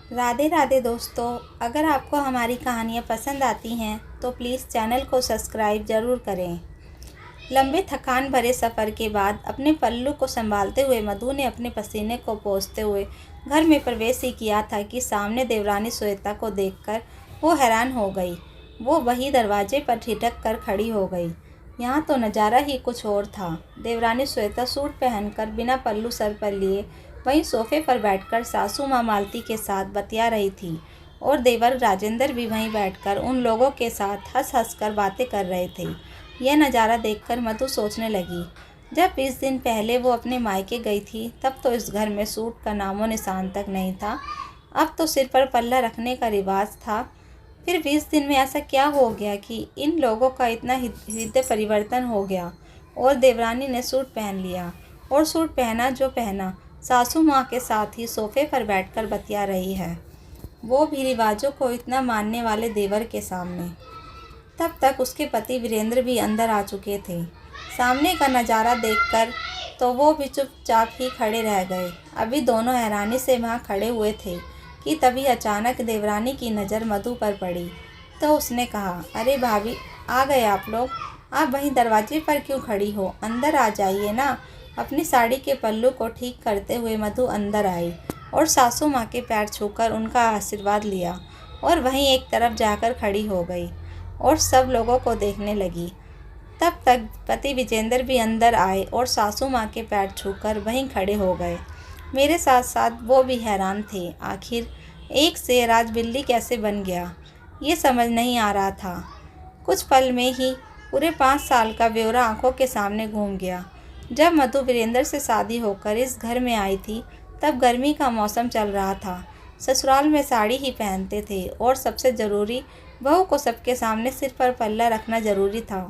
राधे राधे दोस्तों। अगर आपको हमारी कहानियाँ पसंद आती हैं तो प्लीज़ चैनल को सब्सक्राइब ज़रूर करें। लंबे थकान भरे सफ़र के बाद अपने पल्लू को संभालते हुए मधु ने अपने पसीने को पोंछते हुए घर में प्रवेश ही किया था कि सामने देवरानी श्वेता को देखकर वो हैरान हो गई। वो वही दरवाजे पर ठिठक कर खड़ी हो गई। यहाँ तो नज़ारा ही कुछ और था। देवरानी श्वेता सूट पहनकर बिना पल्लू सर पर लिए वहीं सोफे पर बैठकर सासू माँ मालती के साथ बतिया रही थी और देवर राजेंद्र भी वहीं बैठकर उन लोगों के साथ हंस हंस कर बातें कर रहे थे। यह नज़ारा देखकर मधु सोचने लगी, जब 20 दिन पहले वो अपने मायके गई थी तब तो इस घर में सूट का नामो निशान तक नहीं था। अब तो सिर पर पल्ला रखने का रिवाज था। फिर 20 दिन में ऐसा क्या हो गया कि इन लोगों का इतना हृदय परिवर्तन हो गया। और देवरानी ने सूट पहन लिया और सूट पहना जो पहना सासू माँ के साथ ही सोफे पर बैठकर बतिया रही है, वो भी रिवाजों को इतना मानने वाले देवर के सामने। तब तक उसके पति वीरेंद्र भी अंदर आ चुके थे। सामने का नज़ारा देखकर तो वो भी चुपचाप ही खड़े रह गए। अभी दोनों हैरानी से वहाँ खड़े हुए थे कि तभी अचानक देवरानी की नज़र मधु पर पड़ी तो उसने कहा, अरे भाभी, आ गए आप लोग। आप वहीं दरवाजे पर क्यों खड़ी हो, अंदर आ जाइए ना। अपनी साड़ी के पल्लू को ठीक करते हुए मधु अंदर आई और सासू माँ के पैर छूकर उनका आशीर्वाद लिया और वहीं एक तरफ जाकर खड़ी हो गई और सब लोगों को देखने लगी। तब तक पति विजेंद्र भी अंदर आए और सासू माँ के पैर छूकर वहीं खड़े हो गए। मेरे साथ साथ वो भी हैरान थे, आखिर एक शेर आज बिल्ली कैसे बन गया, ये समझ नहीं आ रहा था। कुछ पल में ही पूरे 5 साल का ब्यौरा आंखों के सामने घूम गया। जब मधु वीरेंद्र से शादी होकर इस घर में आई थी तब गर्मी का मौसम चल रहा था। ससुराल में साड़ी ही पहनते थे और सबसे ज़रूरी, बहू को सबके सामने सिर पर पल्ला रखना ज़रूरी था।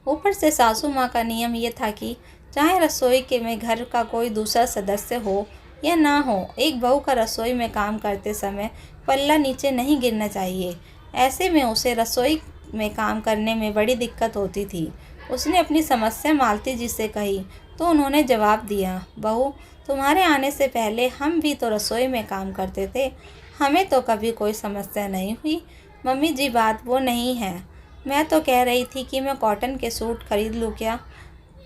ऊपर से सासू माँ का नियम ये था कि चाहे रसोई के में घर का कोई दूसरा सदस्य हो या ना हो, एक बहू का रसोई में काम करते समय पल्ला नीचे नहीं गिरना चाहिए। ऐसे में उसे रसोई में काम करने में बड़ी दिक्कत होती थी। उसने अपनी समस्या मालती जी से कही तो उन्होंने जवाब दिया, बहू, तुम्हारे आने से पहले हम भी तो रसोई में काम करते थे, हमें तो कभी कोई समस्या नहीं हुई। मम्मी जी, बात वो नहीं है। मैं तो कह रही थी कि मैं कॉटन के सूट खरीद लूँ क्या,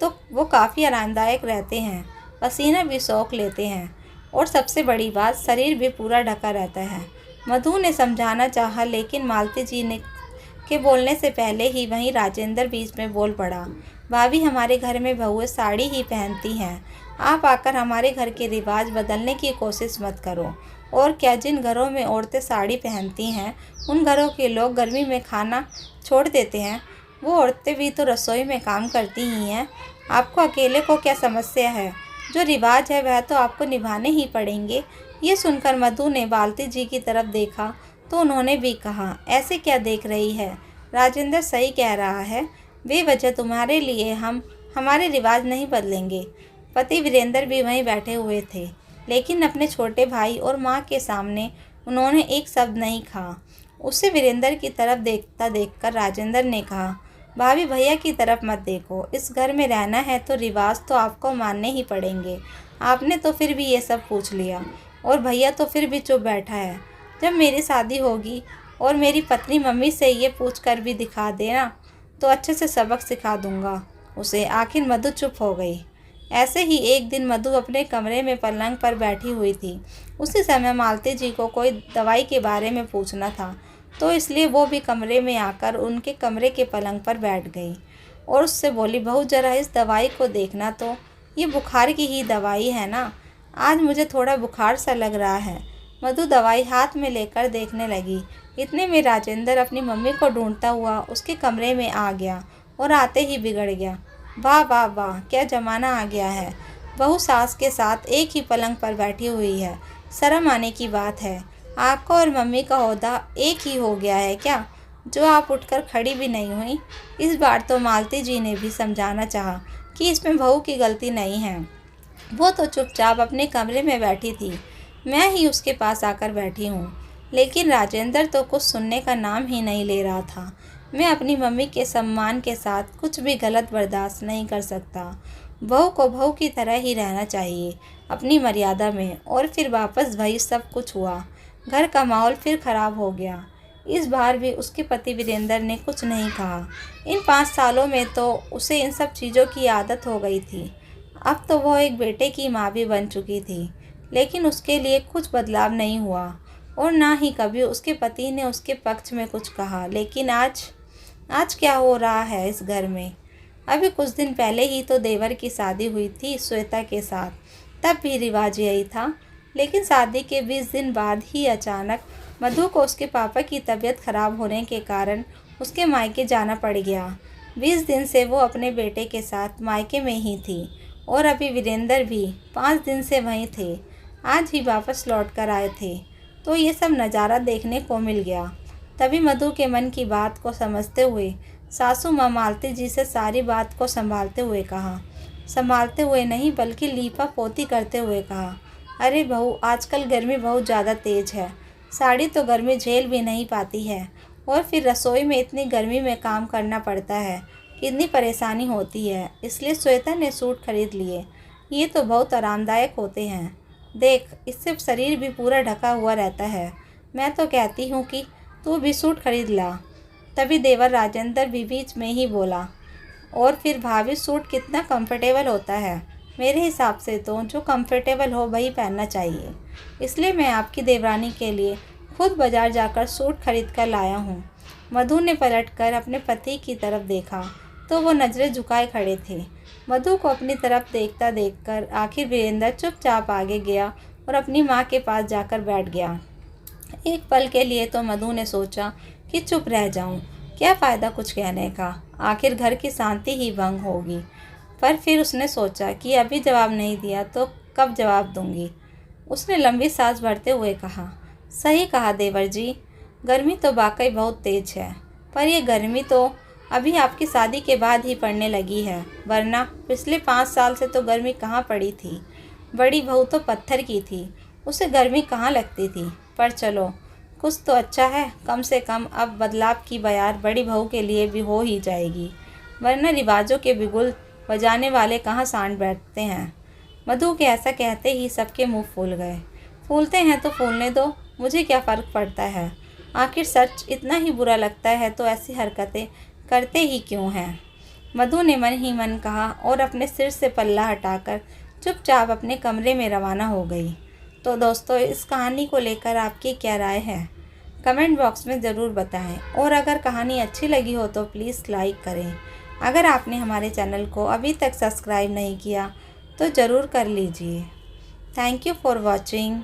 तो वो काफ़ी आरामदायक रहते हैं, पसीना भी सोख लेते हैं और सबसे बड़ी बात, शरीर भी पूरा ढका रहता है। मधु ने समझाना चाहा लेकिन मालती जी ने के बोलने से पहले ही वहीं राजेंद्र बीच में बोल पड़ा, भाभी, हमारे घर में बहुएं साड़ी ही पहनती हैं। आप आकर हमारे घर के रिवाज बदलने की कोशिश मत करो। और क्या, जिन घरों में औरतें साड़ी पहनती हैं उन घरों के लोग गर्मी में खाना छोड़ देते हैं। वो औरतें भी तो रसोई में काम करती ही हैं। आपको अकेले को क्या समस्या है, जो रिवाज है वह तो आपको निभाने ही पड़ेंगे। ये सुनकर मधु ने बाल्टी जी की तरफ देखा तो उन्होंने भी कहा, ऐसे क्या देख रही है, राजेंद्र सही कह रहा है, बेवजह तुम्हारे लिए हम हमारे रिवाज नहीं बदलेंगे। पति वीरेंद्र भी वहीं बैठे हुए थे लेकिन अपने छोटे भाई और माँ के सामने उन्होंने एक शब्द नहीं कहा। उससे वीरेंद्र की तरफ देखता देखकर राजेंद्र ने कहा, भाभी, भैया की तरफ मत देखो, इस घर में रहना है तो रिवाज तो आपको मानने ही पड़ेंगे। आपने तो फिर भी ये सब पूछ लिया और भैया तो फिर भी चुप बैठा है। जब मेरी शादी होगी और मेरी पत्नी मम्मी से ये पूछ कर भी दिखा देना तो अच्छे से सबक सिखा दूंगा उसे। आखिर मधु चुप हो गई। ऐसे ही एक दिन मधु अपने कमरे में पलंग पर बैठी हुई थी। उसी समय मालती जी को कोई दवाई के बारे में पूछना था तो इसलिए वो भी कमरे में आकर उनके कमरे के पलंग पर बैठ गई और उससे बोली, बहू, जरा इस दवाई को देखना तो, ये बुखार की ही दवाई है ना, आज मुझे थोड़ा बुखार सा लग रहा है। मधु दवाई हाथ में लेकर देखने लगी। इतने में राजेंद्र अपनी मम्मी को ढूंढता हुआ उसके कमरे में आ गया और आते ही बिगड़ गया। वाह वाह वाह, क्या ज़माना आ गया है। बहू सास के साथ एक ही पलंग पर बैठी हुई है, शर्म आने की बात है। आपका और मम्मी का ओहदा एक ही हो गया है क्या, जो आप उठकर खड़ी भी नहीं हुई। इस बार तो मालती जी ने भी समझाना चाहा कि इसमें बहू की गलती नहीं है, वो तो चुपचाप अपने कमरे में बैठी थी, मैं ही उसके पास आकर बैठी हूँ। लेकिन राजेंद्र तो कुछ सुनने का नाम ही नहीं ले रहा था। मैं अपनी मम्मी के सम्मान के साथ कुछ भी गलत बर्दाश्त नहीं कर सकता। बहू को बहू की तरह ही रहना चाहिए, अपनी मर्यादा में। और फिर वापस वही सब कुछ हुआ। घर का माहौल फिर खराब हो गया। इस बार भी उसके पति वीरेंद्र ने कुछ नहीं कहा। इन 5 सालों में तो उसे इन सब चीज़ों की आदत हो गई थी। अब तो वह एक बेटे की माँ भी बन चुकी थी, लेकिन उसके लिए कुछ बदलाव नहीं हुआ और ना ही कभी उसके पति ने उसके पक्ष में कुछ कहा। लेकिन आज आज क्या हो रहा है इस घर में? अभी कुछ दिन पहले ही तो देवर की शादी हुई थी श्वेता के साथ, तब भी रिवाज यही था। लेकिन शादी के 20 दिन बाद ही अचानक मधु को उसके पापा की तबीयत खराब होने के कारण उसके मायके जाना पड़ गया। 20 दिन से वो अपने बेटे के साथ मायके में ही थी और अभी वीरेंद्र भी 5 दिन से वहीं थे। आज ही वापस लौट कर आए थे, तो ये सब नज़ारा देखने को मिल गया। तभी मधु के मन की बात को समझते हुए सासू माँ मालती जी से सारी बात को संभालते हुए नहीं बल्कि लीपा पोती करते हुए कहा, अरे बहू, आजकल गर्मी बहुत ज़्यादा तेज़ है। साड़ी तो गर्मी झेल भी नहीं पाती है और फिर रसोई में इतनी गर्मी में काम करना पड़ता है, कितनी परेशानी होती है। इसलिए श्वेता ने सूट खरीद लिए। ये तो बहुत आरामदायक होते हैं। देख, इससे शरीर भी पूरा ढका हुआ रहता है। मैं तो कहती हूँ कि तू भी सूट खरीद ला। तभी देवर राजेंद्र भी बीच में ही बोला, और फिर भाभी, सूट कितना कंफर्टेबल होता है। मेरे हिसाब से तो जो कंफर्टेबल हो वही पहनना चाहिए। इसलिए मैं आपकी देवरानी के लिए खुद बाजार जाकर सूट खरीद कर लाया हूँ। मधु ने पलटकर अपने पति की तरफ देखा तो वो नज़रें झुकाए खड़े थे। मधु को अपनी तरफ देखता देखकर आखिर वीरेंद्र चुपचाप आगे गया और अपनी माँ के पास जाकर बैठ गया। एक पल के लिए तो मधु ने सोचा कि चुप रह जाऊं, क्या फ़ायदा कुछ कहने का, आखिर घर की शांति ही भंग होगी। पर फिर उसने सोचा कि अभी जवाब नहीं दिया तो कब जवाब दूंगी। उसने लंबी सांस भरते हुए कहा, सही कहा देवर जी, गर्मी तो वाकई बहुत तेज है, पर यह गर्मी तो अभी आपकी शादी के बाद ही पड़ने लगी है, वरना पिछले 5 साल से तो गर्मी कहाँ पड़ी थी। बड़ी बहू तो पत्थर की थी, उसे गर्मी कहाँ लगती थी। पर चलो, कुछ तो अच्छा है, कम से कम अब बदलाव की बयार बड़ी बहू के लिए भी हो ही जाएगी, वरना रिवाजों के बिगुल बजाने वाले कहाँ सांड बैठते हैं। मधु के ऐसा कहते ही सबके मुंह फूल गए। फूलते हैं तो फूलने दो, मुझे क्या फ़र्क पड़ता है। आखिर सच इतना ही बुरा लगता है तो ऐसी हरकतें करते ही क्यों हैं। मधु ने मन ही मन कहा और अपने सिर से पल्ला हटाकर चुपचाप अपने कमरे में रवाना हो गई। तो दोस्तों, इस कहानी को लेकर आपकी क्या राय है, कमेंट बॉक्स में ज़रूर बताएं। और अगर कहानी अच्छी लगी हो तो प्लीज़ लाइक करें। अगर आपने हमारे चैनल को अभी तक सब्सक्राइब नहीं किया तो ज़रूर कर लीजिए। Thank you for watching.